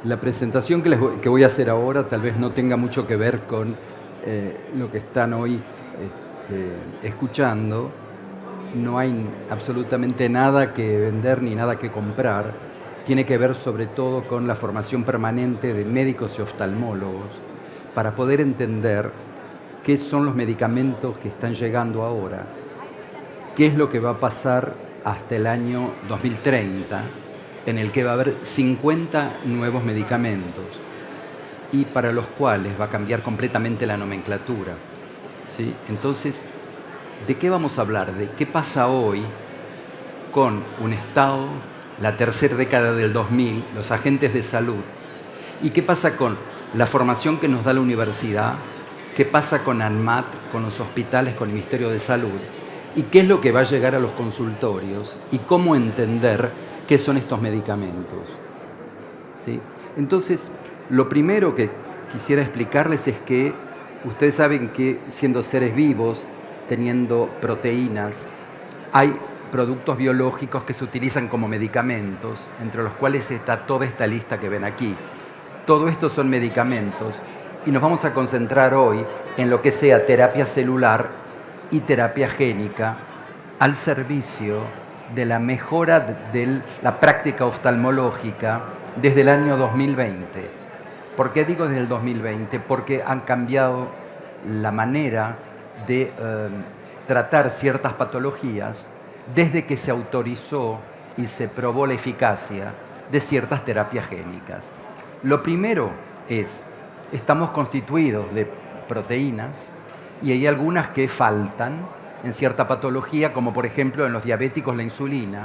La presentación que voy a hacer ahora tal vez no tenga mucho que ver con lo que están hoy escuchando. No hay absolutamente nada que vender ni nada que comprar. Tiene que ver sobre todo con la formación permanente de médicos y oftalmólogos para poder entender qué son los medicamentos que están llegando ahora, qué es lo que va a pasar hasta el año 2030, en el que va a haber 50 nuevos medicamentos y para los cuales va a cambiar completamente la nomenclatura, ¿sí? Entonces, ¿de qué vamos a hablar? ¿De qué pasa hoy con un Estado, la tercera década del 2000, los agentes de salud? ¿Y qué pasa con la formación que nos da la universidad? ¿Qué pasa con ANMAT, con los hospitales, con el Ministerio de Salud? ¿Y qué es lo que va a llegar a los consultorios? ¿Y cómo entender qué son estos medicamentos? ¿Sí? Entonces, lo primero que quisiera explicarles es que ustedes saben que siendo seres vivos, teniendo proteínas, hay productos biológicos que se utilizan como medicamentos, entre los cuales está toda esta lista que ven aquí. Todo esto son medicamentos y nos vamos a concentrar hoy en lo que sea terapia celular y terapia génica al servicio de la mejora de la práctica oftalmológica desde el año 2020. ¿Por qué digo desde el 2020? Porque han cambiado la manera de tratar ciertas patologías desde que se autorizó y se probó la eficacia de ciertas terapias génicas. Lo primero es, estamos constituidos de proteínas y hay algunas que faltan en cierta patología, como por ejemplo en los diabéticos la insulina,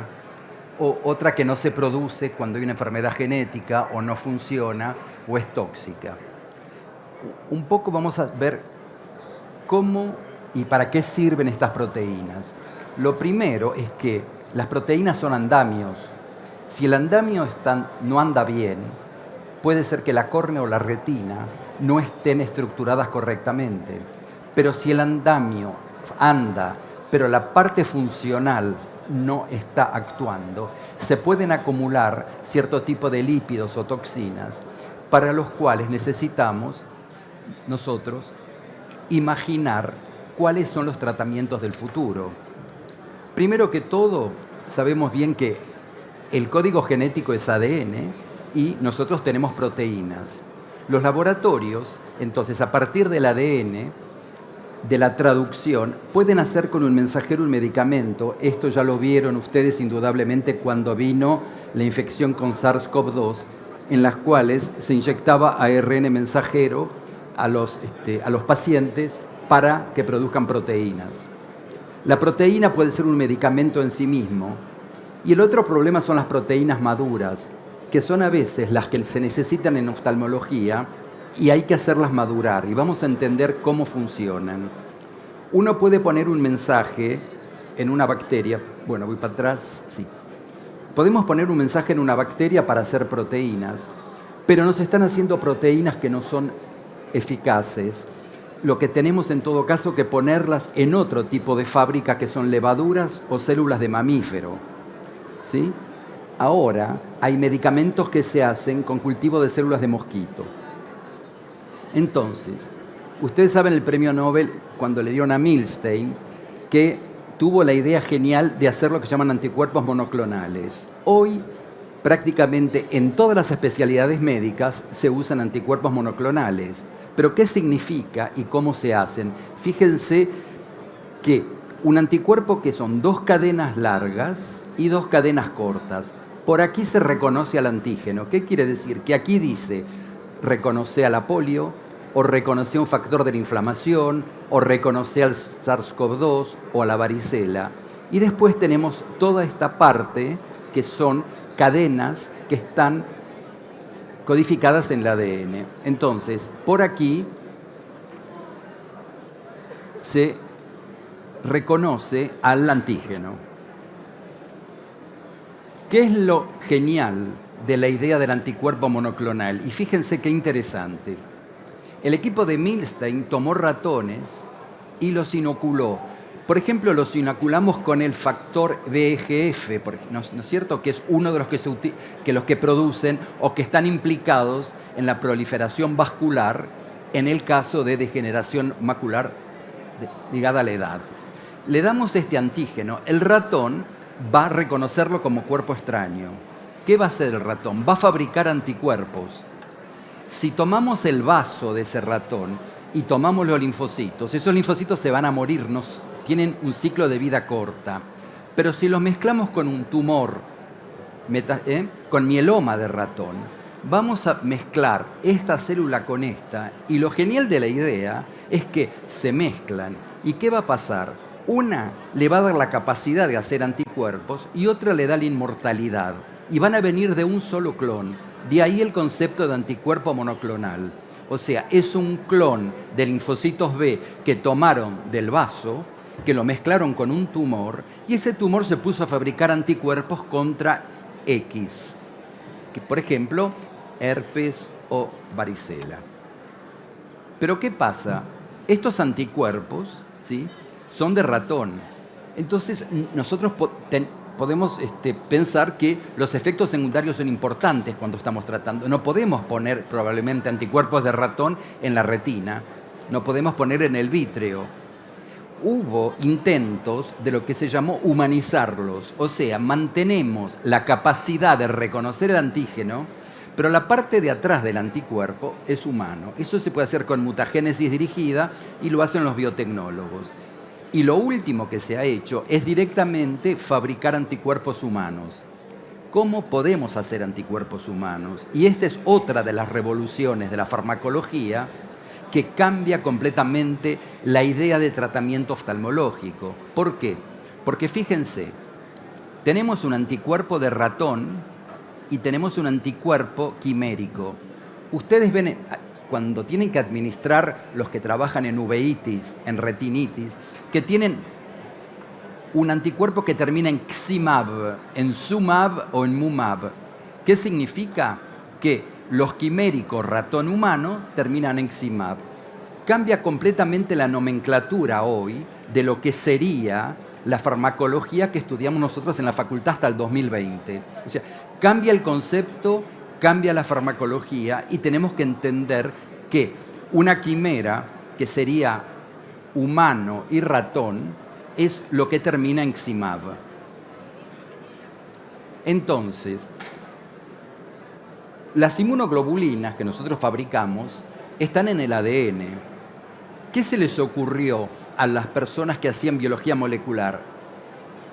o otra que no se produce cuando hay una enfermedad genética o no funciona o es tóxica. Un poco vamos a ver cómo y para qué sirven estas proteínas. Lo primero es que las proteínas son andamios. Si el andamio no anda bien, puede ser que la córnea o la retina no estén estructuradas correctamente. Pero si el andamio anda, pero la parte funcional no está actuando, se pueden acumular cierto tipo de lípidos o toxinas para los cuales necesitamos nosotros imaginar cuáles son los tratamientos del futuro. Primero que todo, sabemos bien que el código genético es ADN y nosotros tenemos proteínas. Los laboratorios, entonces, a partir del ADN, de la traducción, pueden hacer con un mensajero un medicamento. Esto ya lo vieron ustedes indudablemente cuando vino la infección con SARS-CoV-2, en las cuales se inyectaba ARN mensajero a los pacientes para que produzcan proteínas. La proteína puede ser un medicamento en sí mismo. Y el otro problema son las proteínas maduras, que son a veces las que se necesitan en oftalmología y hay que hacerlas madurar. Y vamos a entender cómo funcionan. Uno puede poner un mensaje en una bacteria. Bueno, voy para atrás, sí. Podemos poner un mensaje en una bacteria para hacer proteínas, pero nos están haciendo proteínas que no son eficaces. Lo que tenemos en todo caso que ponerlas en otro tipo de fábrica que son levaduras o células de mamífero, ¿sí? Ahora hay medicamentos que se hacen con cultivo de células de mosquito. Entonces, ustedes saben el premio Nobel cuando le dieron a Milstein, que tuvo la idea genial de hacer lo que llaman anticuerpos monoclonales. Hoy, prácticamente en todas las especialidades médicas se usan anticuerpos monoclonales. ¿Pero qué significa y cómo se hacen? Fíjense que un anticuerpo que son 2 cadenas largas y 2 cadenas cortas. Por aquí se reconoce al antígeno. ¿Qué quiere decir? Que aquí dice reconoce a la polio, o reconoce un factor de la inflamación, o reconoce al SARS-CoV-2 o a la varicela. Y después tenemos toda esta parte que son cadenas que están codificadas en el ADN. Entonces, por aquí se reconoce al antígeno. ¿Qué es lo genial de la idea del anticuerpo monoclonal? Y fíjense qué interesante. El equipo de Milstein tomó ratones y los inoculó Por ejemplo, los inoculamos con el factor VEGF, ¿no es cierto? Que es uno de los los que producen o que están implicados en la proliferación vascular en el caso de degeneración macular ligada a la edad. Le damos este antígeno, el ratón va a reconocerlo como cuerpo extraño. ¿Qué va a hacer el ratón? Va a fabricar anticuerpos. Si tomamos el vaso de ese ratón y tomamos los linfocitos, esos linfocitos se van a morir, tienen un ciclo de vida corta. Pero si los mezclamos con un tumor, con mieloma de ratón, vamos a mezclar esta célula con esta, y lo genial de la idea es que se mezclan. ¿Y qué va a pasar? Una le va a dar la capacidad de hacer anticuerpos y otra le da la inmortalidad. Y van a venir de un solo clon. De ahí el concepto de anticuerpo monoclonal. O sea, es un clon de linfocitos B que tomaron del vaso, que lo mezclaron con un tumor, y ese tumor se puso a fabricar anticuerpos contra X, que, por ejemplo, herpes o varicela. Pero ¿qué pasa? Estos anticuerpos, ¿sí?, son de ratón. Entonces, nosotros podemos pensar que los efectos secundarios son importantes cuando estamos tratando. No podemos poner probablemente anticuerpos de ratón en la retina, no podemos poner en el vítreo. Hubo intentos de lo que se llamó humanizarlos, o sea, mantenemos la capacidad de reconocer el antígeno, pero la parte de atrás del anticuerpo es humano. Eso se puede hacer con mutagénesis dirigida y lo hacen los biotecnólogos. Y lo último que se ha hecho es directamente fabricar anticuerpos humanos. ¿Cómo podemos hacer anticuerpos humanos? Y esta es otra de las revoluciones de la farmacología que cambia completamente la idea de tratamiento oftalmológico. ¿Por qué? Porque fíjense, tenemos un anticuerpo de ratón y tenemos un anticuerpo quimérico. Ustedes ven, cuando tienen que administrar los que trabajan en uveitis, en retinitis, que tienen un anticuerpo que termina en Ximab, en Sumab o en Mumab. ¿Qué significa? Que los quiméricos ratón humano terminan en Ximab. Cambia completamente la nomenclatura hoy de lo que sería la farmacología que estudiamos nosotros en la facultad hasta el 2020. O sea, cambia el concepto, cambia la farmacología y tenemos que entender que una quimera, que sería humano y ratón, es lo que termina en Ximab. Entonces, las inmunoglobulinas que nosotros fabricamos están en el ADN. ¿Qué se les ocurrió a las personas que hacían biología molecular?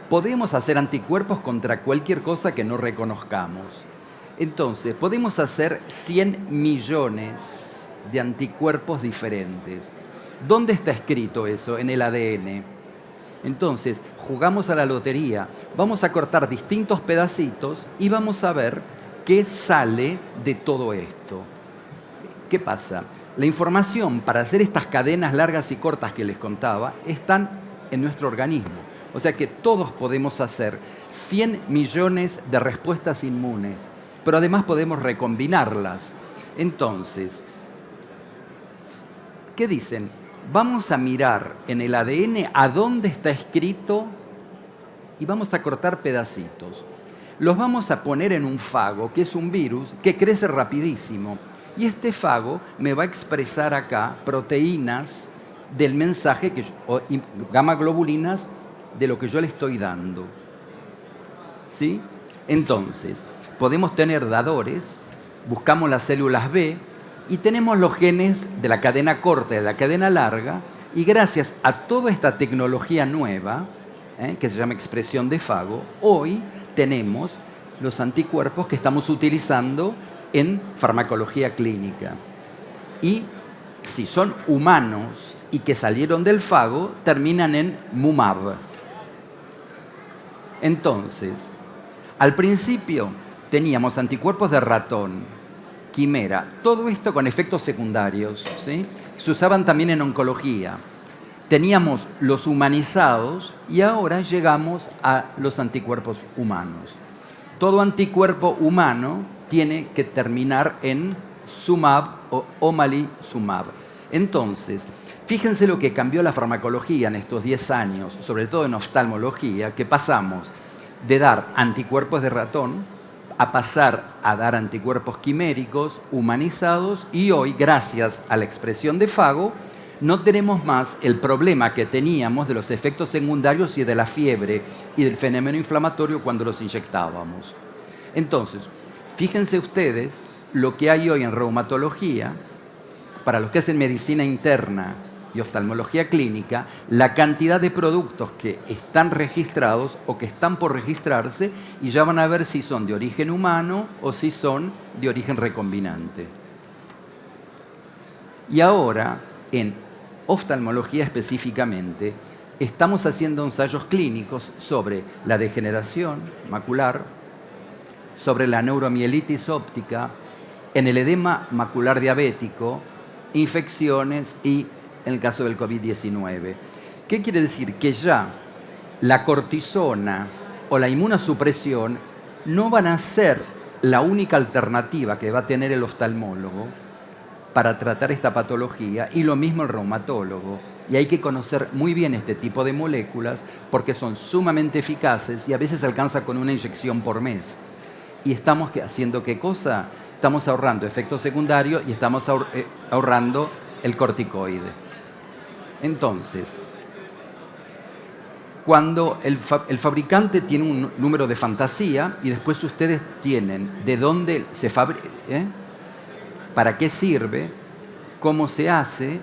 Podemos hacer anticuerpos contra cualquier cosa que no reconozcamos. Entonces, podemos hacer 100 millones de anticuerpos diferentes. ¿Dónde está escrito eso? En el ADN. Entonces, jugamos a la lotería. Vamos a cortar distintos pedacitos y vamos a ver qué sale de todo esto. ¿Qué pasa? La información para hacer estas cadenas largas y cortas que les contaba están en nuestro organismo. O sea que todos podemos hacer 100 millones de respuestas inmunes, pero además podemos recombinarlas. Entonces, ¿qué dicen? Vamos a mirar en el ADN a dónde está escrito y vamos a cortar pedacitos. Los vamos a poner en un fago, que es un virus que crece rapidísimo. Y este fago me va a expresar acá proteínas del mensaje, o gamma globulinas, de lo que yo le estoy dando. ¿Sí? Entonces, podemos tener dadores, buscamos las células B y tenemos los genes de la cadena corta y de la cadena larga, y gracias a toda esta tecnología nueva, que se llama expresión de fago, hoy tenemos los anticuerpos que estamos utilizando en farmacología clínica. Y si son humanos y que salieron del fago, terminan en Mumab. Entonces, al principio teníamos anticuerpos de ratón, quimera, todo esto con efectos secundarios, ¿sí? Se usaban también en oncología. Teníamos los humanizados y ahora llegamos a los anticuerpos humanos. Todo anticuerpo humano tiene que terminar en Sumab o Omalizumab. Entonces, Fíjense lo que cambió la farmacología en estos 10 años, sobre todo en oftalmología, que pasamos de dar anticuerpos de ratón a pasar a dar anticuerpos quiméricos, humanizados, y hoy, gracias a la expresión de Fago, no tenemos más el problema que teníamos de los efectos secundarios y de la fiebre y del fenómeno inflamatorio cuando los inyectábamos. Entonces, fíjense ustedes lo que hay hoy en reumatología, para los que hacen medicina interna y oftalmología clínica, la cantidad de productos que están registrados o que están por registrarse, y ya van a ver si son de origen humano o si son de origen recombinante. Y ahora, en oftalmología específicamente, estamos haciendo ensayos clínicos sobre la degeneración macular, sobre la neuromielitis óptica, en el edema macular diabético, infecciones y en el caso del COVID-19. ¿Qué quiere decir? Que ya la cortisona o la inmunosupresión no van a ser la única alternativa que va a tener el oftalmólogo para tratar esta patología, y lo mismo el reumatólogo. Y hay que conocer muy bien este tipo de moléculas porque son sumamente eficaces y a veces alcanza con una inyección por mes. Y estamos haciendo ¿qué cosa? Estamos ahorrando efectos secundarios y estamos ahorrando el corticoide. Entonces, cuando el fabricante tiene un número de fantasía y después ustedes tienen de dónde se fabrica, para qué sirve, cómo se hace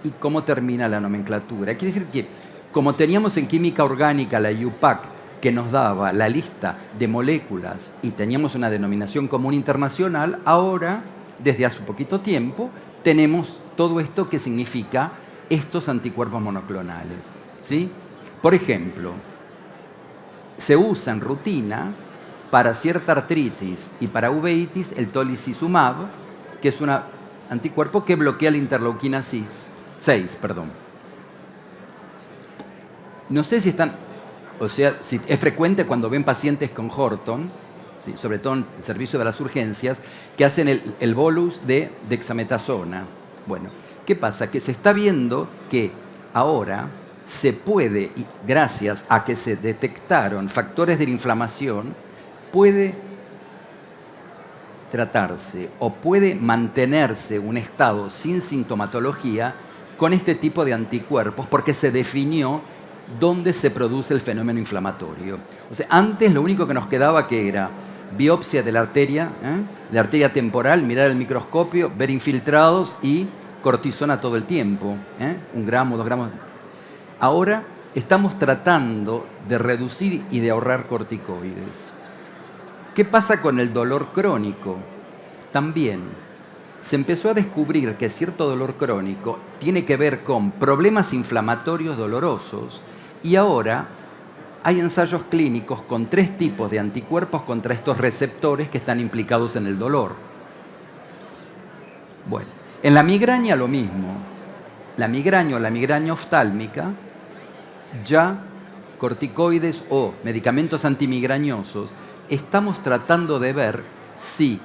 y cómo termina la nomenclatura. Quiere decir que, como teníamos en química orgánica la IUPAC, que nos daba la lista de moléculas y teníamos una denominación común internacional, ahora, desde hace poquito tiempo, tenemos todo esto que significa estos anticuerpos monoclonales, ¿sí? Por ejemplo, se usa en rutina para cierta artritis y para uveitis el tolicizumab, que es un anticuerpo que bloquea la interleuquina 6. No sé si si es frecuente cuando ven pacientes con Horton, ¿sí? Sobre todo en el servicio de las urgencias, que hacen el bolus de dexametasona. Bueno, ¿qué pasa? Que se está viendo que ahora se puede, y gracias a que se detectaron factores de la inflamación, puede tratarse o puede mantenerse un estado sin sintomatología con este tipo de anticuerpos, porque se definió dónde se produce el fenómeno inflamatorio. O sea, antes lo único que nos quedaba que era biopsia de la arteria temporal, mirar el microscopio, ver infiltrados y cortisona todo el tiempo, 1 gramo, 2 gramos. Ahora estamos tratando de reducir y de ahorrar corticoides. ¿Qué pasa con el dolor crónico? También se empezó a descubrir que cierto dolor crónico tiene que ver con problemas inflamatorios dolorosos, y ahora hay ensayos clínicos con 3 tipos de anticuerpos contra estos receptores que están implicados en el dolor. Bueno, en la migraña lo mismo. La migraña o la migraña oftálmica, ya corticoides o medicamentos antimigrañosos, estamos tratando de ver si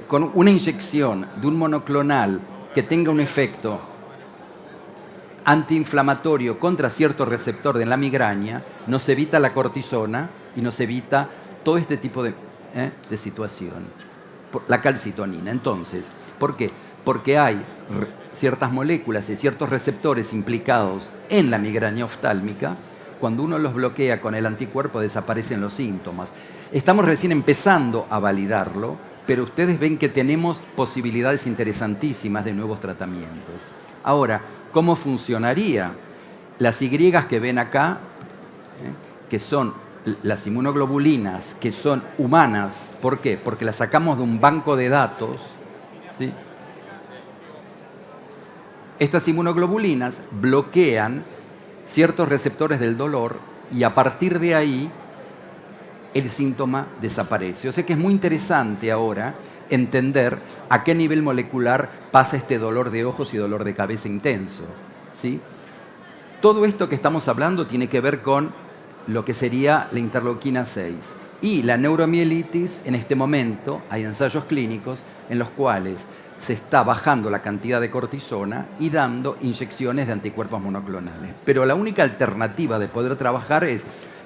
con una inyección de un monoclonal que tenga un efecto antiinflamatorio contra cierto receptor de la migraña, nos evita la cortisona y nos evita todo este tipo de situación. La calcitonina. Entonces, ¿por qué? Porque hay ciertas moléculas y ciertos receptores implicados en la migraña oftálmica. Cuando uno los bloquea con el anticuerpo, desaparecen los síntomas. Estamos recién empezando a validarlo, pero ustedes ven que tenemos posibilidades interesantísimas de nuevos tratamientos. Ahora, ¿cómo funcionaría? Las Y que ven acá, que son las inmunoglobulinas, que son humanas. ¿Por qué? Porque las sacamos de un banco de datos, ¿sí? Estas inmunoglobulinas bloquean ciertos receptores del dolor y a partir de ahí el síntoma desaparece. O sea que es muy interesante ahora entender a qué nivel molecular pasa este dolor de ojos y dolor de cabeza intenso, ¿sí? Todo esto que estamos hablando tiene que ver con lo que sería la interleuquina 6. Y la neuromielitis, en este momento, hay ensayos clínicos en los cuales se está bajando la cantidad de cortisona y dando inyecciones de anticuerpos monoclonales. Pero la única alternativa de poder trabajar es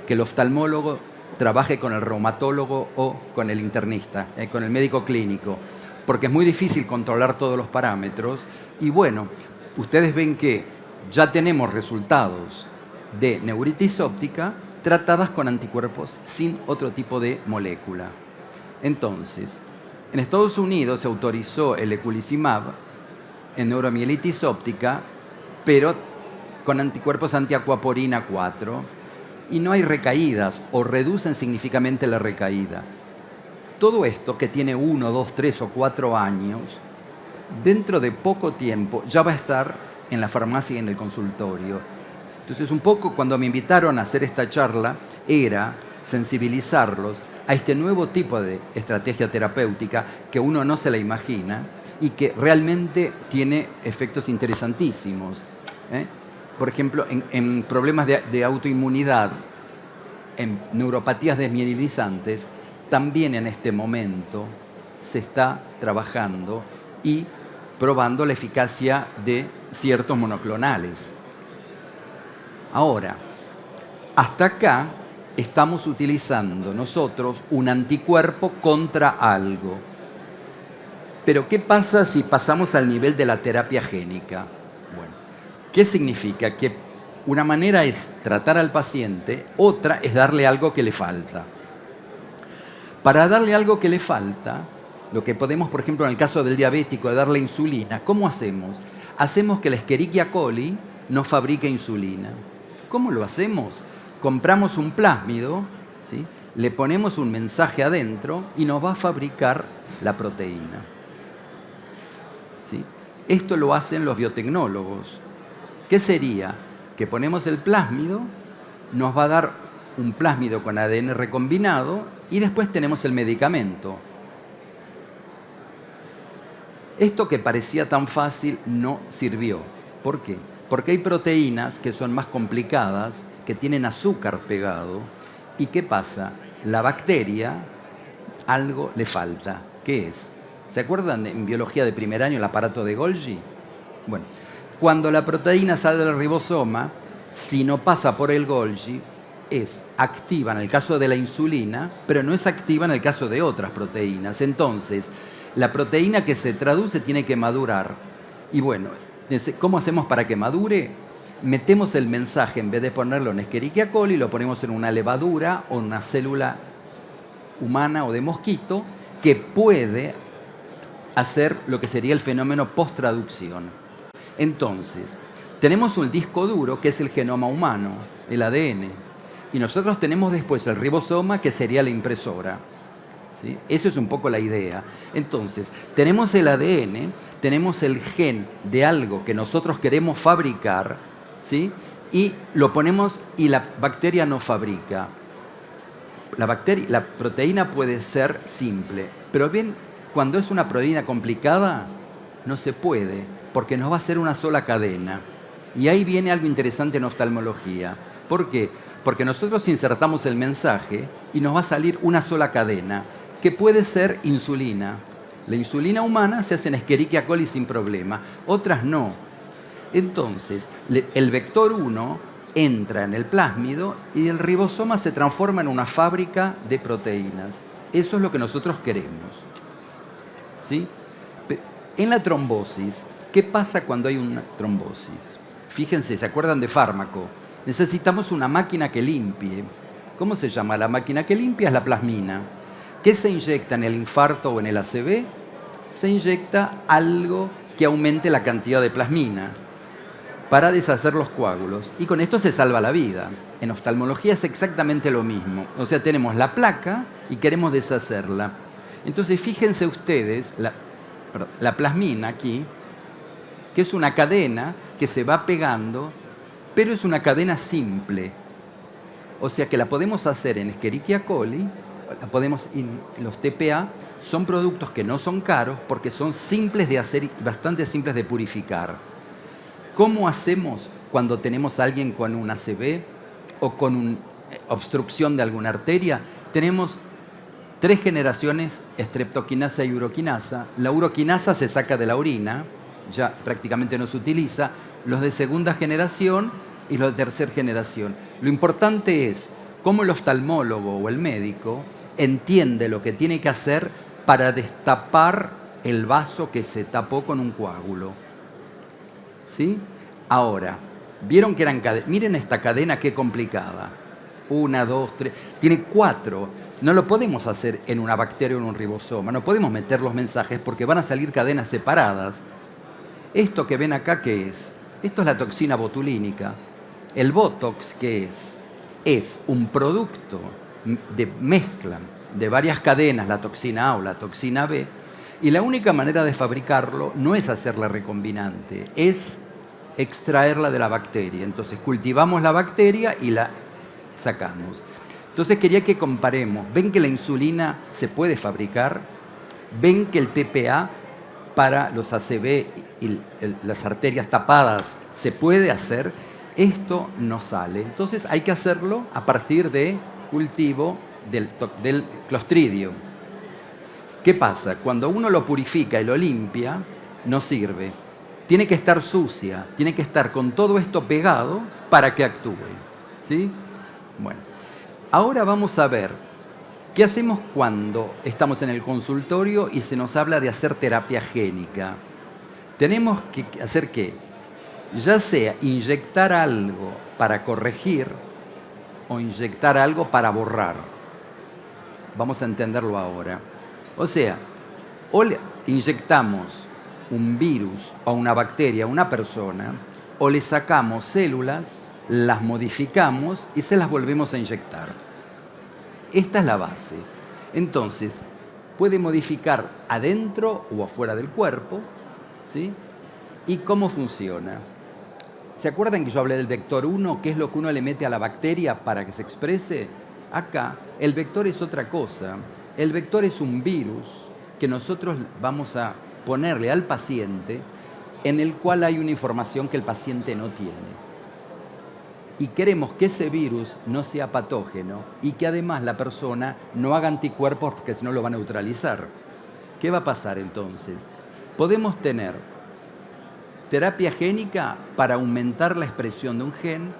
que el oftalmólogo trabaje con el reumatólogo o con el internista, con el médico clínico, porque es muy difícil controlar todos los parámetros. Y bueno, ustedes ven que ya tenemos resultados de neuritis óptica tratadas con anticuerpos sin otro tipo de molécula. Entonces, en Estados Unidos se autorizó el eculizumab en neuromielitis óptica, pero con anticuerpos antiacuaporina 4, y no hay recaídas o reducen significativamente la recaída. Todo esto, que tiene 1, 2, 3 o 4 años, dentro de poco tiempo ya va a estar en la farmacia y en el consultorio. Entonces, un poco cuando me invitaron a hacer esta charla, era sensibilizarlos a este nuevo tipo de estrategia terapéutica que uno no se la imagina y que realmente tiene efectos interesantísimos. Por ejemplo, en problemas de autoinmunidad, en neuropatías desmielinizantes, también en este momento se está trabajando y probando la eficacia de ciertos monoclonales. Ahora, hasta acá estamos utilizando nosotros un anticuerpo contra algo. Pero ¿qué pasa si pasamos al nivel de la terapia génica? Bueno, ¿qué significa? Que una manera es tratar al paciente, otra es darle algo que le falta. Para darle algo que le falta, lo que podemos, por ejemplo, en el caso del diabético, de darle insulina, ¿cómo hacemos? Hacemos que la Escherichia coli no fabrique insulina. ¿Cómo lo hacemos? Compramos un plásmido, ¿sí? Le ponemos un mensaje adentro y nos va a fabricar la proteína. ¿Sí? Esto lo hacen los biotecnólogos. ¿Qué sería? Que ponemos el plásmido, nos va a dar un plásmido con ADN recombinado y después tenemos el medicamento. Esto que parecía tan fácil no sirvió. ¿Por qué? Porque hay proteínas que son más complicadas, que tienen azúcar pegado. ¿Y qué pasa? La bacteria, algo le falta. ¿Qué es? ¿Se acuerdan en biología de primer año el aparato de Golgi? Bueno, cuando la proteína sale del ribosoma, si no pasa por el Golgi, es activa en el caso de la insulina, pero no es activa en el caso de otras proteínas. Entonces, la proteína que se traduce tiene que madurar. Y bueno, ¿cómo hacemos para que madure? Metemos el mensaje, en vez de ponerlo en Escherichia coli, lo ponemos en una levadura o en una célula humana o de mosquito que puede hacer lo que sería el fenómeno post-traducción. Entonces, tenemos un disco duro que es el genoma humano, el ADN, y nosotros tenemos después el ribosoma, que sería la impresora. ¿Sí? Eso es un poco la idea. Entonces, tenemos el ADN, tenemos el gen de algo que nosotros queremos fabricar, ¿sí? Y lo ponemos y la bacteria no fabrica. La proteína puede ser simple, pero bien, cuando es una proteína complicada, no se puede, porque nos va a hacer una sola cadena. Y ahí viene algo interesante en oftalmología. ¿Por qué? Porque nosotros insertamos el mensaje y nos va a salir una sola cadena, que puede ser insulina. La insulina humana se hace en Escherichia coli sin problema, otras no. Entonces, el vector 1 entra en el plásmido y el ribosoma se transforma en una fábrica de proteínas. Eso es lo que nosotros queremos. ¿Sí? En la trombosis, ¿qué pasa cuando hay una trombosis? Fíjense, ¿se acuerdan de fármaco? Necesitamos una máquina que limpie. ¿Cómo se llama? La máquina que limpia es la plasmina. ¿Qué se inyecta en el infarto o en el ACV? Se inyecta algo que aumente la cantidad de plasmina para deshacer los coágulos. Y con esto se salva la vida. En oftalmología es exactamente lo mismo. O sea, tenemos la placa y queremos deshacerla. Entonces, fíjense ustedes, la plasmina aquí, que es una cadena que se va pegando, pero es una cadena simple. O sea que la podemos hacer en Escherichia coli, la podemos en los TPA, son productos que no son caros porque son simples de hacer y bastante simples de purificar. ¿Cómo hacemos cuando tenemos a alguien con un ACV o con una obstrucción de alguna arteria? Tenemos 3 generaciones, streptoquinasa y uroquinasa. La uroquinasa se saca de la orina, ya prácticamente no se utiliza. Los de segunda generación y los de tercera generación. Lo importante es cómo el oftalmólogo o el médico entiende lo que tiene que hacer para destapar el vaso que se tapó con un coágulo. ¿Sí? Ahora, vieron que eran cadenas. Miren esta cadena, qué complicada. 1, 2, 3. Tiene 4. No lo podemos hacer en una bacteria o en un ribosoma. No podemos meter los mensajes porque van a salir cadenas separadas. Esto que ven acá, ¿qué es? Esto es la toxina botulínica. El Botox, ¿qué es? Es un producto de mezcla de varias cadenas, la toxina A o la toxina B, y la única manera de fabricarlo no es hacerla recombinante, es extraerla de la bacteria. Entonces cultivamos la bacteria y la sacamos. Entonces quería que comparemos. ¿Ven que la insulina se puede fabricar? ¿Ven que el TPA para los ACV y las arterias tapadas se puede hacer? Esto no sale. Entonces hay que hacerlo a partir de cultivo del Clostridium. ¿Qué pasa? Cuando uno lo purifica y lo limpia, no sirve. Tiene que estar sucia, tiene que estar con todo esto pegado para que actúe. ¿Sí? Bueno, ahora vamos a ver qué hacemos cuando estamos en el consultorio y se nos habla de hacer terapia génica. Tenemos que hacer ¿qué? Ya sea inyectar algo para corregir o inyectar algo para borrar. Vamos a entenderlo ahora. O sea, o le inyectamos un virus o una bacteria a una persona, o le sacamos células, las modificamos y se las volvemos a inyectar. Esta es la base. Entonces, puede modificar adentro o afuera del cuerpo, ¿sí? ¿Y cómo funciona? ¿Se acuerdan que yo hablé del vector 1? ¿Qué es lo que uno le mete a la bacteria para que se exprese? Acá, el vector es otra cosa. El vector es un virus que nosotros vamos a ponerle al paciente en el cual hay una información que el paciente no tiene. Y queremos que ese virus no sea patógeno y que además la persona no haga anticuerpos porque si no lo va a neutralizar. ¿Qué va a pasar entonces? Podemos tener terapia génica para aumentar la expresión de un gen,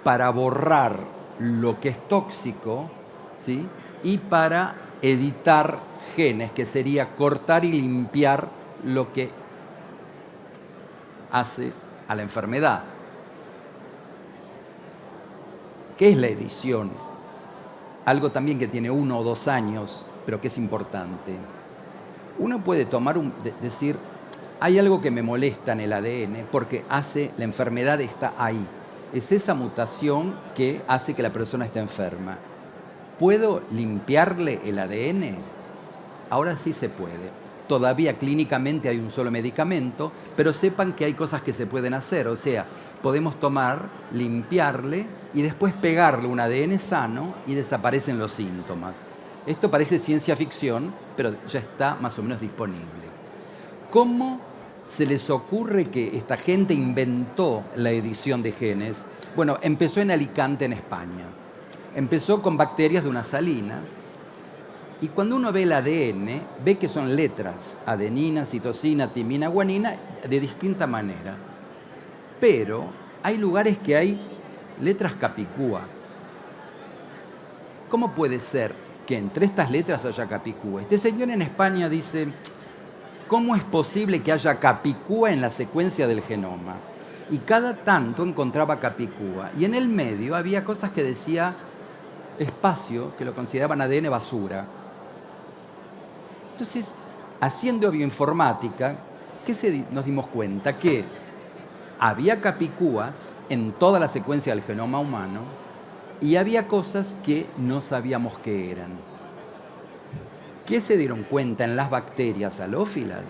para borrar lo que es tóxico, ¿sí? Y para editar genes, que sería cortar y limpiar lo que hace a la enfermedad. ¿Qué es la edición? Algo también que tiene 1 o 2 años, pero que es importante. Uno puede tomar decir, hay algo que me molesta en el ADN porque la enfermedad está ahí. Es esa mutación que hace que la persona esté enferma. ¿Puedo limpiarle el ADN? Ahora sí se puede. Todavía clínicamente hay un solo medicamento, pero sepan que hay cosas que se pueden hacer. O sea, podemos tomar, limpiarle y después pegarle un ADN sano y desaparecen los síntomas. Esto parece ciencia ficción, pero ya está más o menos disponible. ¿Cómo se les ocurre que esta gente inventó la edición de genes? Bueno, empezó en Alicante, en España. Empezó con bacterias de una salina. Y cuando uno ve el ADN, ve que son letras, adenina, citosina, timina, guanina, de distinta manera. Pero hay lugares que hay letras capicúa. ¿Cómo puede ser que entre estas letras haya capicúa? Este señor en España dice, ¿cómo es posible que haya capicúa en la secuencia del genoma? Y cada tanto encontraba capicúa. Y en el medio había cosas que decía espacio, que lo consideraban ADN basura. Entonces, haciendo bioinformática, nos dimos cuenta que había capicúas en toda la secuencia del genoma humano y había cosas que no sabíamos qué eran. ¿Qué se dieron cuenta en las bacterias halófilas?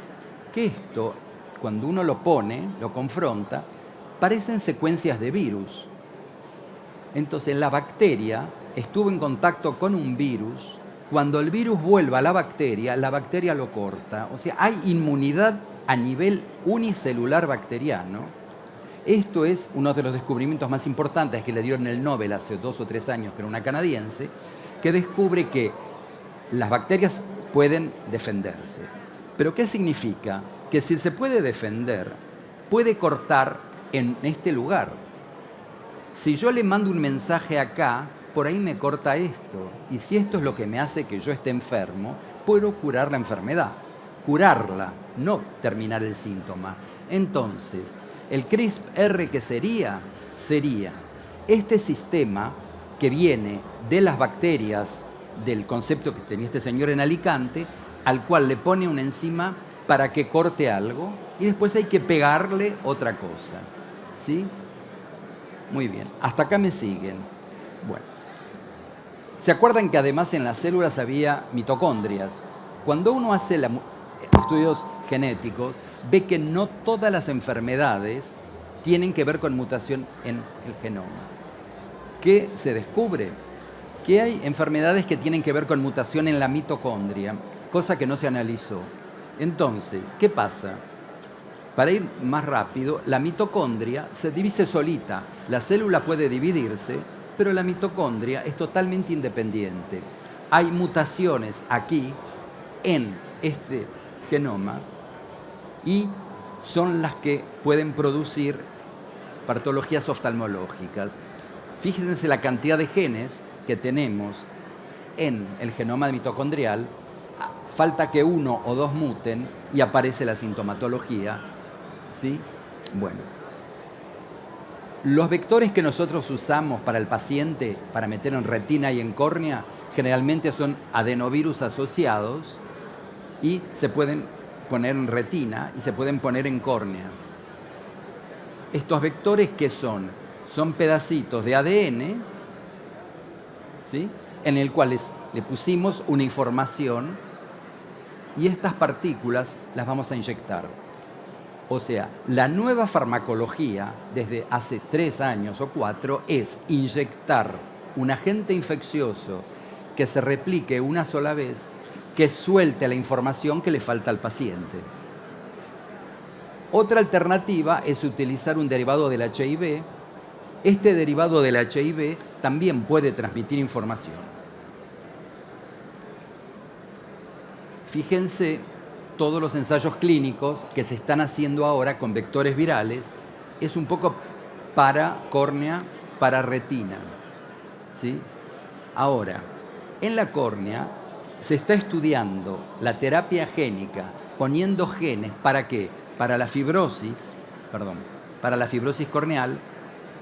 Que esto, cuando uno lo pone, lo confronta, parecen secuencias de virus. Entonces, la bacteria estuvo en contacto con un virus. Cuando el virus vuelve a la bacteria lo corta. O sea, hay inmunidad a nivel unicelular bacteriano. Esto es uno de los descubrimientos más importantes que le dieron el Nobel hace 2 o 3 años, que era una canadiense, que descubre que las bacterias pueden defenderse. ¿Pero qué significa? Que si se puede defender, puede cortar en este lugar. Si yo le mando un mensaje acá, por ahí me corta esto. Y si esto es lo que me hace que yo esté enfermo, puedo curar la enfermedad. Curarla, no terminar el síntoma. Entonces, el CRISPR que sería este sistema que viene de las bacterias, del concepto que tenía este señor en Alicante, al cual le pone una enzima para que corte algo y después hay que pegarle otra cosa. ¿Sí? Muy bien, hasta acá me siguen. Bueno, ¿se acuerdan que además en las células había mitocondrias? Cuando uno hace estudios genéticos, ve que no todas las enfermedades tienen que ver con mutación en el genoma. ¿Qué se descubre? Que hay enfermedades que tienen que ver con mutación en la mitocondria, cosa que no se analizó. Entonces, ¿qué pasa? Para ir más rápido, la mitocondria se divide solita. La célula puede dividirse, pero la mitocondria es totalmente independiente. Hay mutaciones aquí, en este genoma, y son las que pueden producir patologías oftalmológicas. Fíjense la cantidad de genes que tenemos en el genoma mitocondrial. Falta que 1 o 2 muten y aparece la sintomatología. ¿Sí? Bueno. Los vectores que nosotros usamos para el paciente, para meter en retina y en córnea, generalmente son adenovirus asociados y se pueden poner en retina y se pueden poner en córnea. Estos vectores, ¿qué son? Son pedacitos de ADN, ¿sí?, en el cual le pusimos una información y estas partículas las vamos a inyectar. O sea, la nueva farmacología desde hace 3 años o 4 es inyectar un agente infeccioso que se replique una sola vez, que suelte la información que le falta al paciente. Otra alternativa es utilizar un derivado del HIV. Este derivado del HIV también puede transmitir información. Fíjense todos los ensayos clínicos que se están haciendo ahora con vectores virales. Es un poco para córnea, para retina. ¿Sí? Ahora, en la córnea se está estudiando la terapia génica poniendo genes, ¿para qué? Para la fibrosis corneal,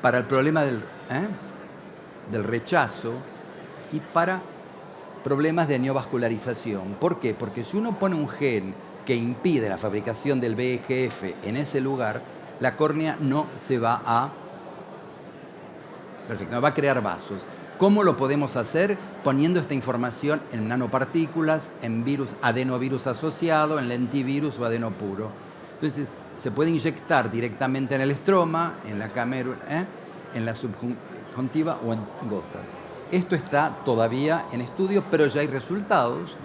para el problema del rechazo y para problemas de neovascularización. ¿Por qué? Porque si uno pone un gen que impide la fabricación del VEGF en ese lugar, la córnea no va a crear vasos. ¿Cómo lo podemos hacer? Poniendo esta información en nanopartículas, en virus, adenovirus asociado, en lentivirus o adenopuro. Entonces, se puede inyectar directamente en el estroma, en la camérula, en la subconjuntiva o en gotas. Esto está todavía en estudio, pero ya hay resultados.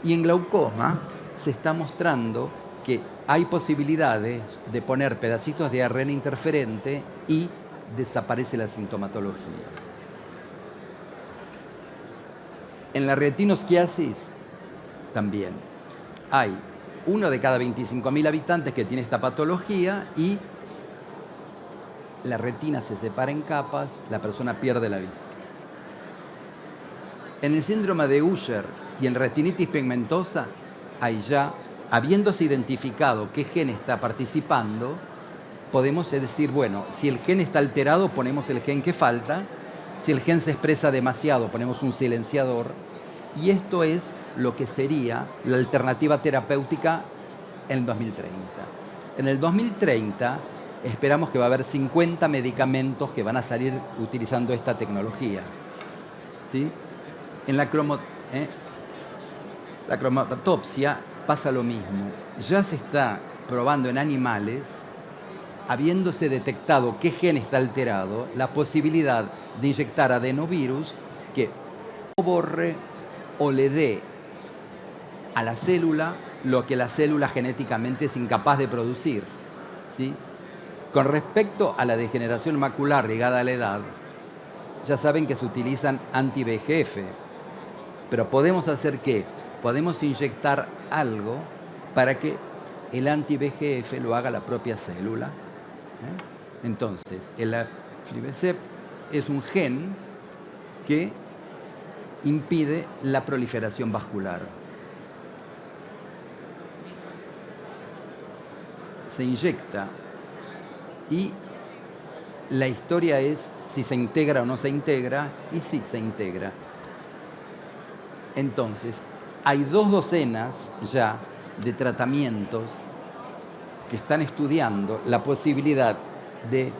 Y en glaucoma se está mostrando que hay posibilidades de poner pedacitos de ARN interferente y desaparece la sintomatología. En la retinosquiasis también hay 1 de cada 25.000 habitantes que tiene esta patología y la retina se separa en capas, la persona pierde la vista. En el síndrome de Usher y en retinitis pigmentosa, hay ya, habiéndose identificado qué gen está participando, podemos decir, bueno, si el gen está alterado, ponemos el gen que falta. Si el gen se expresa demasiado, ponemos un silenciador. Y esto es lo que sería la alternativa terapéutica en el 2030. En el 2030 esperamos que va a haber 50 medicamentos que van a salir utilizando esta tecnología. ¿Sí? En la cromatopsia pasa lo mismo. Ya se está probando en animales, habiéndose detectado qué gen está alterado, la posibilidad de inyectar adenovirus que o borre o le dé a la célula lo que la célula genéticamente es incapaz de producir. ¿Sí? Con respecto a la degeneración macular ligada a la edad, ya saben que se utilizan anti-VEGF. Pero podemos hacer ¿qué? Podemos inyectar algo para que el anti-VEGF lo haga la propia célula. Entonces, el aflibercept es un gen que impide la proliferación vascular. Se inyecta y la historia es si se integra o no se integra, y sí se integra. Entonces, hay 2 docenas ya de tratamientos que están estudiando la posibilidad de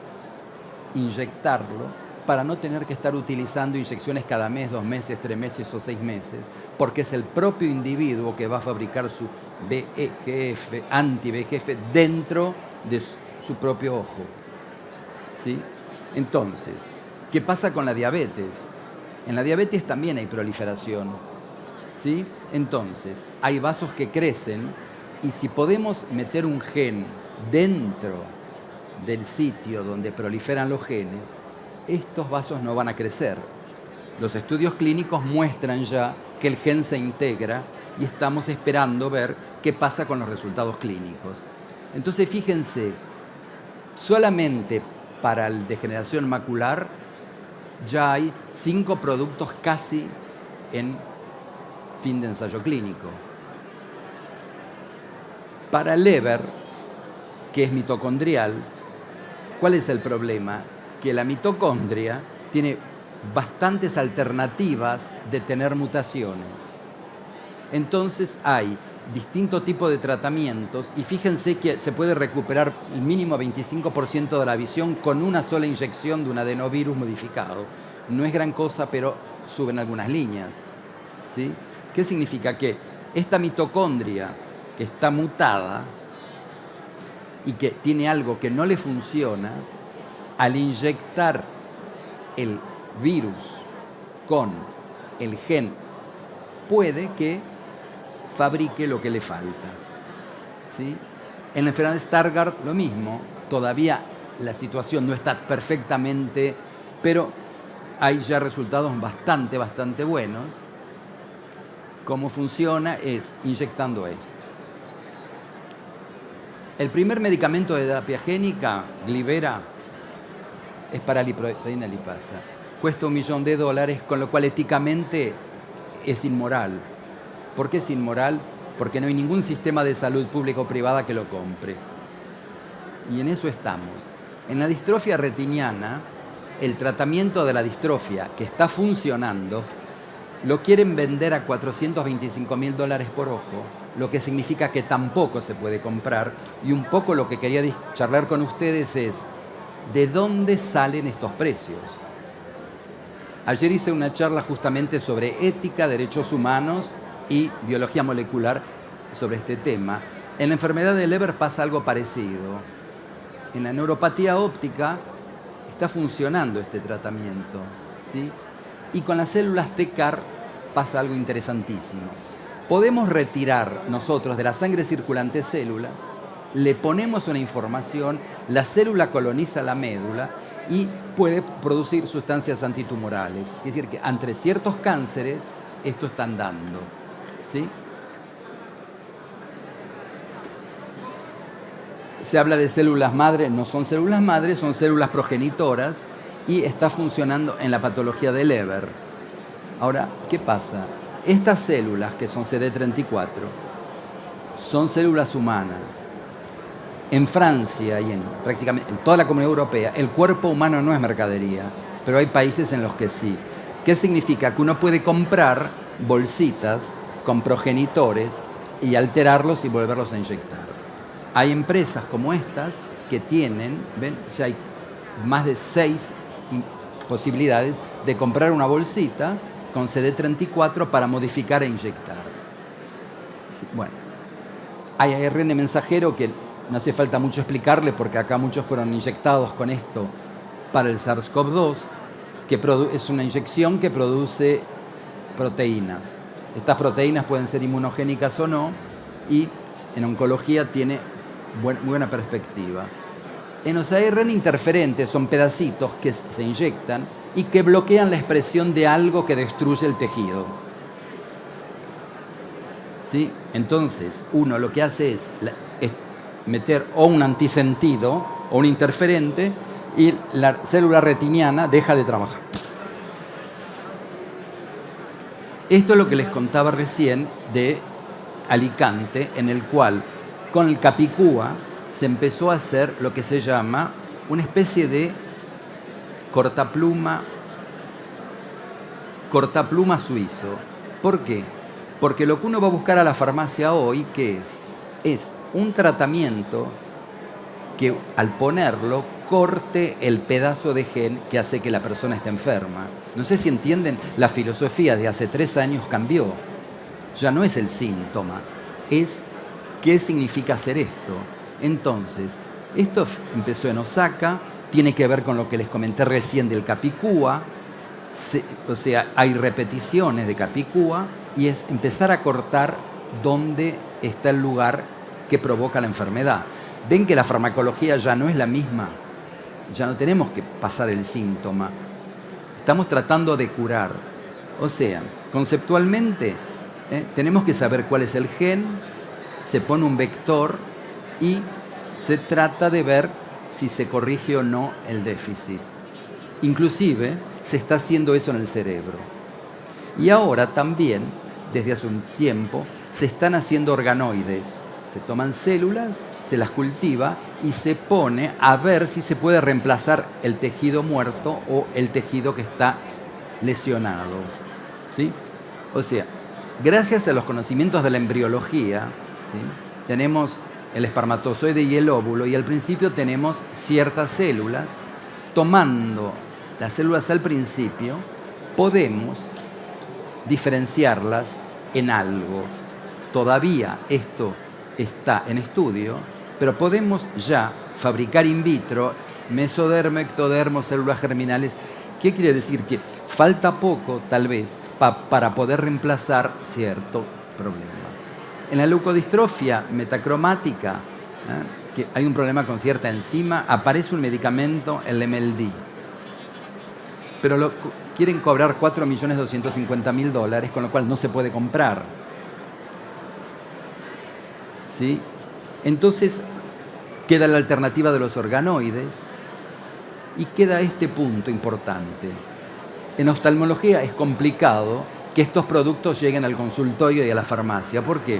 inyectarlo para no tener que estar utilizando inyecciones cada mes, 2 meses, 3 meses o 6 meses, porque es el propio individuo que va a fabricar su VEGF, anti-VEGF, dentro de su propio ojo. ¿Sí? Entonces, ¿qué pasa con la diabetes? En la diabetes también hay proliferación. ¿Sí? Entonces, hay vasos que crecen y si podemos meter un gen dentro del sitio donde proliferan los genes, estos vasos no van a crecer. Los estudios clínicos muestran ya que el gen se integra y estamos esperando ver qué pasa con los resultados clínicos. Entonces, fíjense, solamente para la degeneración macular ya hay 5 productos casi en fin de ensayo clínico. Para el Leber, que es mitocondrial, ¿cuál es el problema? Que la mitocondria tiene bastantes alternativas de tener mutaciones. Entonces hay distintos tipos de tratamientos y fíjense que se puede recuperar el mínimo 25% de la visión con una sola inyección de un adenovirus modificado. No es gran cosa, pero suben algunas líneas. ¿Sí? ¿Qué significa? Que esta mitocondria que está mutada y que tiene algo que no le funciona, al inyectar el virus con el gen, puede que fabrique lo que le falta. ¿Sí? En la enfermedad de Stargardt lo mismo, todavía la situación no está perfectamente, pero hay ya resultados bastante buenos. Cómo funciona es inyectando esto. El primer medicamento de terapia génica, Glivera, es para lipoproteína lipasa. Cuesta $1 millón, con lo cual éticamente es inmoral. ¿Por qué es inmoral? Porque no hay ningún sistema de salud pública o privada que lo compre. Y en eso estamos. En la distrofia retiniana, el tratamiento de la distrofia que está funcionando, lo quieren vender a $425.000 por ojo, lo que significa que tampoco se puede comprar. Y un poco lo que quería charlar con ustedes es, ¿de dónde salen estos precios? Ayer hice una charla justamente sobre ética, derechos humanos y biología molecular sobre este tema. En la enfermedad de Leber pasa algo parecido. En la neuropatía óptica está funcionando este tratamiento, ¿sí? Y con las células TCAR pasa algo interesantísimo. Podemos retirar nosotros de la sangre circulante células, le ponemos una información, la célula coloniza la médula y puede producir sustancias antitumorales. Es decir, que ante ciertos cánceres esto están dando. ¿Sí? Se habla de células madre, no son células madre, son células progenitoras y está funcionando en la patología de Leber. Ahora, ¿qué pasa? Estas células, que son CD34, son células humanas. En Francia y prácticamente en toda la Comunidad Europea, el cuerpo humano no es mercadería, pero hay países en los que sí. ¿Qué significa? Que uno puede comprar bolsitas con progenitores y alterarlos y volverlos a inyectar. Hay empresas como estas que tienen, ven, ya hay más de 6 posibilidades de comprar una bolsita con CD34 para modificar e inyectar. Bueno, hay ARN mensajero que no hace falta mucho explicarle porque acá muchos fueron inyectados con esto para el SARS-CoV-2, que es una inyección que produce proteínas. Estas proteínas pueden ser inmunogénicas o no y en oncología tiene muy buena perspectiva. En los ARN interferentes son pedacitos que se inyectan y que bloquean la expresión de algo que destruye el tejido. ¿sí? Entonces, uno lo que hace es meter o un antisentido o un interferente y la célula retiniana deja de trabajar. Esto es lo que les contaba recién de Alicante, en el cual con el Capicúa se empezó a hacer lo que se llama una especie de cortapluma suizo. ¿Por qué? Porque lo que uno va a buscar a la farmacia hoy, ¿qué es? Es un tratamiento que al ponerlo corte el pedazo de gen que hace que la persona esté enferma. No sé si entienden, la filosofía de hace 3 años cambió. Ya no es el síntoma, es qué significa hacer esto. Entonces, esto empezó en Osaka, tiene que ver con lo que les comenté recién del Capicúa, o sea, hay repeticiones de Capicúa y es empezar a cortar dónde está el lugar que provoca la enfermedad. Ven que la farmacología ya no es la misma, ya no tenemos que pasar el síntoma, estamos tratando de curar. O sea, conceptualmente tenemos que saber cuál es el gen, se pone un vector y se trata de ver si se corrige o no el déficit. Inclusive se está haciendo eso en el cerebro. Y ahora también, desde hace un tiempo, se están haciendo organoides. Se toman células, se las cultiva y se pone a ver si se puede reemplazar el tejido muerto o el tejido que está lesionado. ¿Sí? O sea, gracias a los conocimientos de la embriología, ¿sí?, tenemos el espermatozoide y el óvulo, y al principio tenemos ciertas células. Tomando las células al principio, podemos diferenciarlas en algo. Todavía esto está en estudio, pero podemos ya fabricar in vitro mesodermo, ectodermo, células germinales. ¿Qué quiere decir? Que falta poco, tal vez, para poder reemplazar cierto problema. En la leucodistrofia metacromática, que hay un problema con cierta enzima, aparece un medicamento, el MLD. Pero quieren cobrar $4.250.000, con lo cual no se puede comprar. ¿Sí? Entonces, queda la alternativa de los organoides y queda este punto importante. En oftalmología es complicado que estos productos lleguen al consultorio y a la farmacia. ¿Por qué?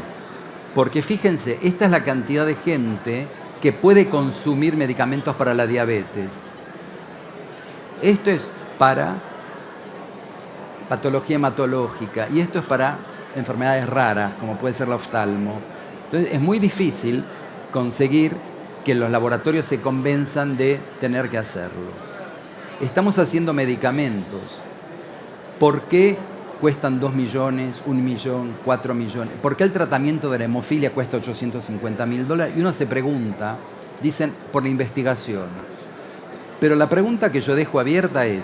Porque fíjense, esta es la cantidad de gente que puede consumir medicamentos para la diabetes. Esto es para patología hematológica y esto es para enfermedades raras, como puede ser la oftalmo. Entonces es muy difícil conseguir que los laboratorios se convenzan de tener que hacerlo. Estamos haciendo medicamentos. ¿Por qué cuestan 2 millones, 1 millón, 4 millones? ¿Por qué el tratamiento de la hemofilia cuesta $850.000? Y uno se pregunta, dicen, por la investigación. Pero la pregunta que yo dejo abierta es,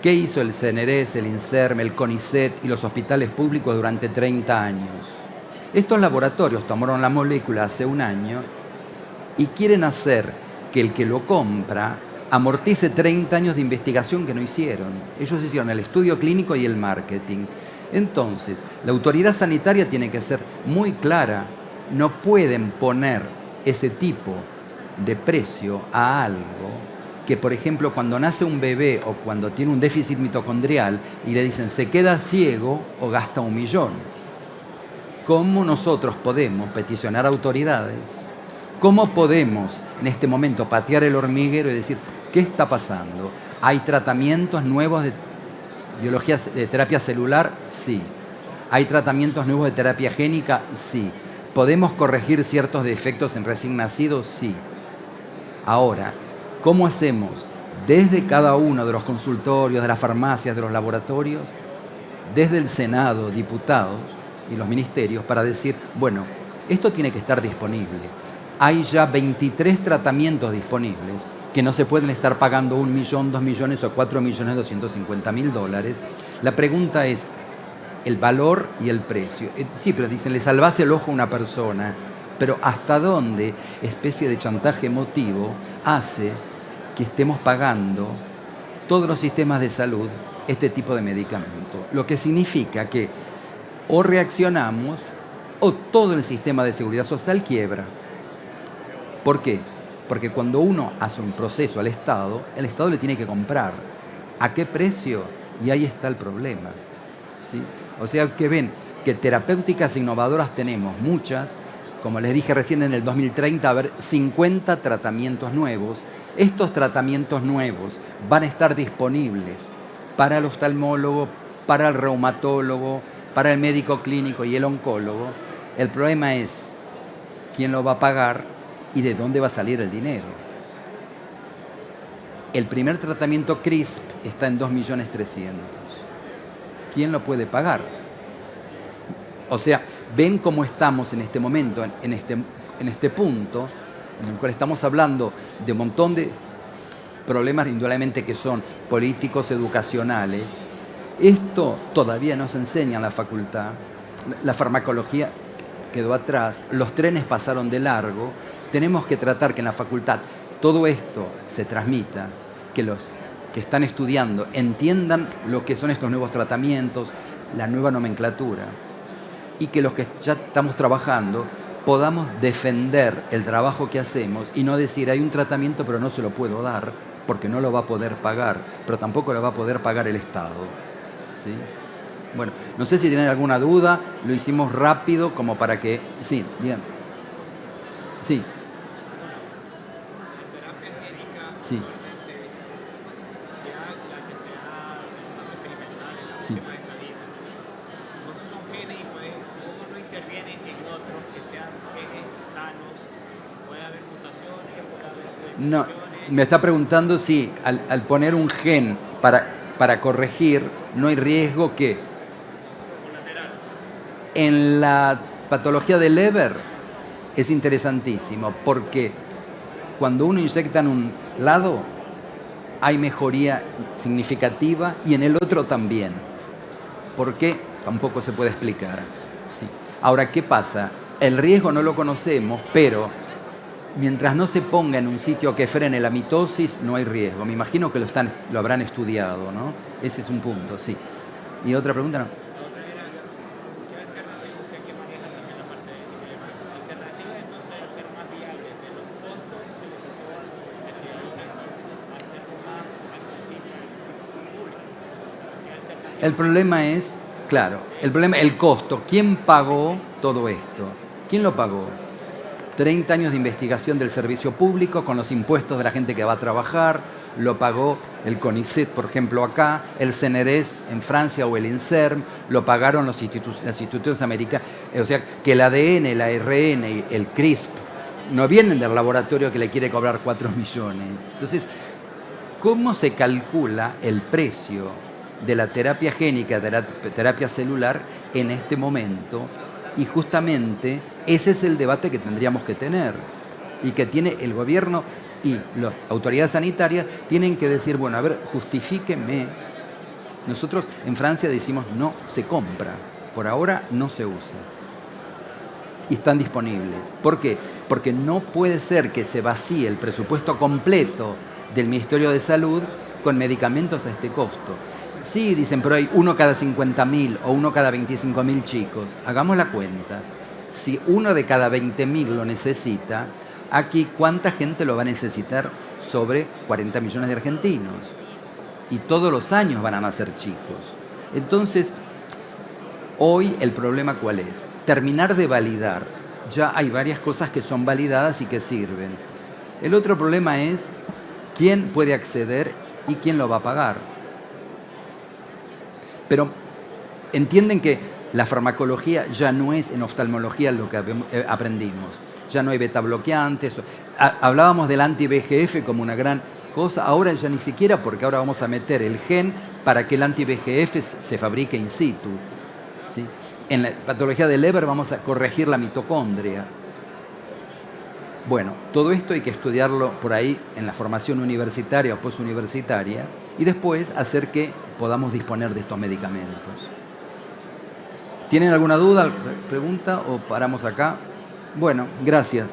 ¿qué hizo el CNRS, el INSERM, el CONICET y los hospitales públicos durante 30 años? Estos laboratorios tomaron la molécula hace un año y quieren hacer que el que lo compra amortice 30 años de investigación que no hicieron. Ellos hicieron el estudio clínico y el marketing. Entonces, la autoridad sanitaria tiene que ser muy clara. No pueden poner ese tipo de precio a algo que, por ejemplo, cuando nace un bebé o cuando tiene un déficit mitocondrial y le dicen se queda ciego o gasta 1 millón. ¿Cómo nosotros podemos peticionar a autoridades? ¿Cómo podemos en este momento patear el hormiguero y decir, ¿qué está pasando? ¿Hay tratamientos nuevos de terapia celular? Sí. ¿Hay tratamientos nuevos de terapia génica? Sí. ¿Podemos corregir ciertos defectos en recién nacidos? Sí. Ahora, ¿cómo hacemos desde cada uno de los consultorios, de las farmacias, de los laboratorios, desde el Senado, diputados y los ministerios, para decir, bueno, esto tiene que estar disponible? Hay ya 23 tratamientos disponibles que no se pueden estar pagando 1 millón, 2 millones o $4.250.000. La pregunta es el valor y el precio. Sí, pero dicen, le salvás el ojo a una persona, pero ¿hasta dónde especie de chantaje emotivo hace que estemos pagando todos los sistemas de salud este tipo de medicamento? Lo que significa que o reaccionamos o todo el sistema de seguridad social quiebra. ¿Por qué? Porque cuando uno hace un proceso al Estado, el Estado le tiene que comprar. ¿A qué precio? Y ahí está el problema, ¿sí? O sea que ven que terapéuticas innovadoras tenemos muchas. Como les dije recién, en el 2030 va a haber 50 tratamientos nuevos. Estos tratamientos nuevos van a estar disponibles para el oftalmólogo, para el reumatólogo, para el médico clínico y el oncólogo. El problema es quién lo va a pagar y de dónde va a salir el dinero. El primer tratamiento CRISP está en 2.300.000. ¿Quién lo puede pagar? O sea, ven cómo estamos en este momento, en este punto, en el cual estamos hablando de un montón de problemas indudablemente que son políticos, educacionales. Esto todavía no se enseña en la facultad. La farmacología quedó atrás, los trenes pasaron de largo. Tenemos que tratar que en la facultad todo esto se transmita, que los que están estudiando entiendan lo que son estos nuevos tratamientos, la nueva nomenclatura, y que los que ya estamos trabajando podamos defender el trabajo que hacemos y no decir hay un tratamiento pero no se lo puedo dar porque no lo va a poder pagar, pero tampoco lo va a poder pagar el Estado, ¿sí? Bueno, no sé si tienen alguna duda, lo hicimos rápido como para que... Sí, digan. Sí. Sí. Sí. No, me está preguntando si al poner un gen para corregir, no hay riesgo que en la patología de Leber es interesantísimo, porque cuando uno inyecta en un lado hay mejoría significativa y en el otro también. ¿Por qué? Tampoco se puede explicar. Sí. Ahora, ¿qué pasa? El riesgo no lo conocemos, pero mientras no se ponga en un sitio que frene la mitosis, no hay riesgo. Me imagino que lo habrán estudiado, ¿no? Ese es un punto, sí. ¿Y otra pregunta? No. El problema es, claro, el costo. ¿Quién pagó todo esto? ¿Quién lo pagó? 30 años de investigación del servicio público con los impuestos de la gente que va a trabajar, lo pagó el CONICET, por ejemplo, acá, el CNRS en Francia o el INSERM, lo pagaron las instituciones americanas. O sea, que el ADN, el ARN y el CRISP no vienen del laboratorio que le quiere cobrar 4 millones. Entonces, ¿cómo se calcula el precio de la terapia génica, de la terapia celular en este momento? Y justamente ese es el debate que tendríamos que tener y que tiene el gobierno y las autoridades sanitarias tienen que decir, bueno, a ver, justifíquenme. Nosotros en Francia decimos no se compra, por ahora no se usa y están disponibles. ¿Por qué? Porque no puede ser que se vacíe el presupuesto completo del Ministerio de Salud con medicamentos a este costo. Sí, dicen, pero hay uno cada 50.000 o uno cada 25.000 chicos. Hagamos la cuenta. Si uno de cada 20.000 lo necesita, aquí ¿cuánta gente lo va a necesitar? Sobre 40 millones de argentinos. Y todos los años van a nacer chicos. Entonces, hoy el problema ¿cuál es? Terminar de validar. Ya hay varias cosas que son validadas y que sirven. El otro problema es quién puede acceder y quién lo va a pagar. Pero entienden que la farmacología ya no es en oftalmología lo que aprendimos. Ya no hay beta bloqueantes. Hablábamos del anti-VEGF como una gran cosa. Ahora ya ni siquiera, porque ahora vamos a meter el gen para que el anti-VEGF se fabrique in situ, ¿sí? En la patología de Leber vamos a corregir la mitocondria. Bueno, todo esto hay que estudiarlo por ahí en la formación universitaria o posuniversitaria y después hacer que podamos disponer de estos medicamentos. ¿Tienen alguna duda, pregunta o paramos acá? Bueno, gracias.